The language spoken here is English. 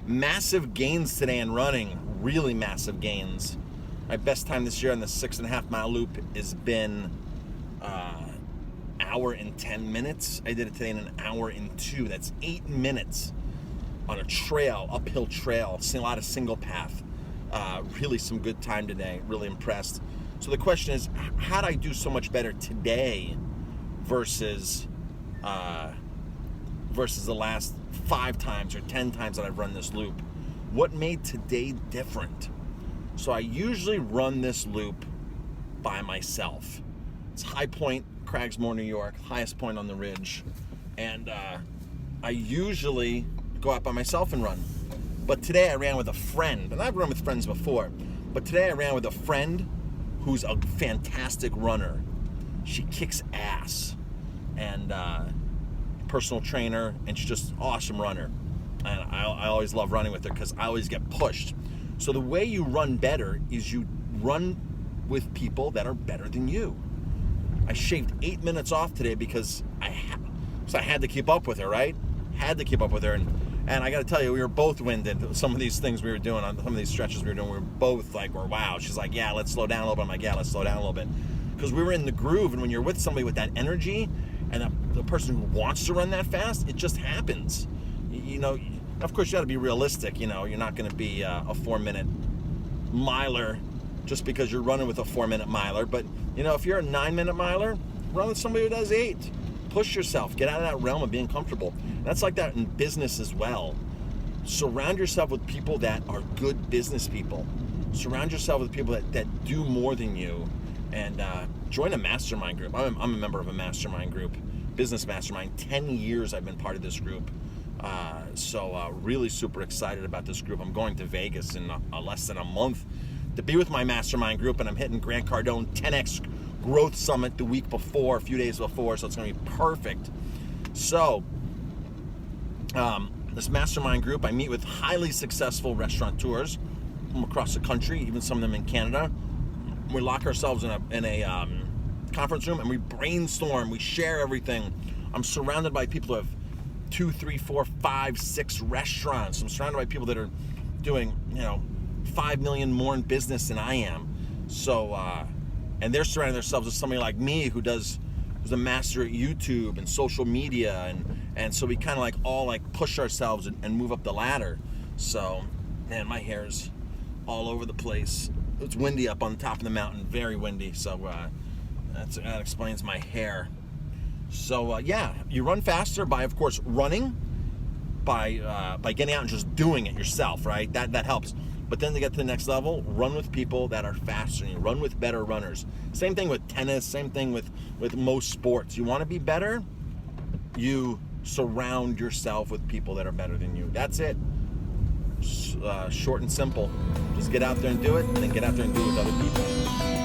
Massive gains today in running, really massive gains. My best time this year on the 6.5 mile loop has been hour and 10 minutes. I did it today in an hour and 2. That's 8 minutes on a trail, uphill trail. Seeing a lot of single path. Really some good time today. Really impressed. So the question is, how did I do so much better today versus the last 5 times or 10 times that I've run this loop? What made today different? So I usually run this loop by myself. It's High Point, Cragsmore, New York, highest point on the ridge. And I usually go out by myself and run. But today I ran with a friend, and I've run with friends before, but today I ran with a friend who's a fantastic runner. She kicks ass, and personal trainer, and she's just an awesome runner. And I always love running with her because I always get pushed. So the way you run better is you run with people that are better than you. I shaved 8 minutes off today because I had to keep up with her, right? Had to keep up with her. And I got to tell you, we were both winded. Some of these things we were doing, on some of these stretches we were doing, we were both like, wow. She's like, yeah, let's slow down a little bit. I'm like, yeah, let's slow down a little bit. Because we were in the groove, and when you're with somebody with that energy and the person who wants to run that fast, it just happens. You know, of course, you got to be realistic. You know, you're not going to be a 4-minute miler just because you're running with a 4-minute miler. But, you know, if you're a 9-minute miler, run with somebody who does 8. Push yourself. Get out of that realm of being comfortable. That's like that in business as well. Surround yourself with people that are good business people. Surround yourself with people that do more than you. And join a mastermind group. I'm a member of a mastermind group, business mastermind. 10 years I've been part of this group. So really super excited about this group. I'm going to Vegas in less than a month to be with my mastermind group, and I'm hitting Grant Cardone 10X Growth Summit the week before, a few days before, so it's going to be perfect. So this mastermind group, I meet with highly successful restaurateurs from across the country, even some of them in Canada. We lock ourselves in a conference room and we brainstorm, we share everything. I'm surrounded by people who have 2, 3, 4, 5, 6 restaurants. I'm surrounded by people that are doing, 5 million more in business than I am. So, and they're surrounding themselves with somebody like me who's a master at YouTube and social media, and so we kind of all push ourselves and move up the ladder. So, man, my hair's all over the place. It's windy up on the top of the mountain, very windy. So that explains my hair. So yeah, you run faster by, of course, running, by getting out and just doing it yourself, right? That helps. But then to get to the next level, run with people that are faster than you. Run with better runners. Same thing with tennis. Same thing with most sports. You want to be better, you surround yourself with people that are better than you. That's it. Short and simple. Just get out there and do it, and then get out there and do it with other people.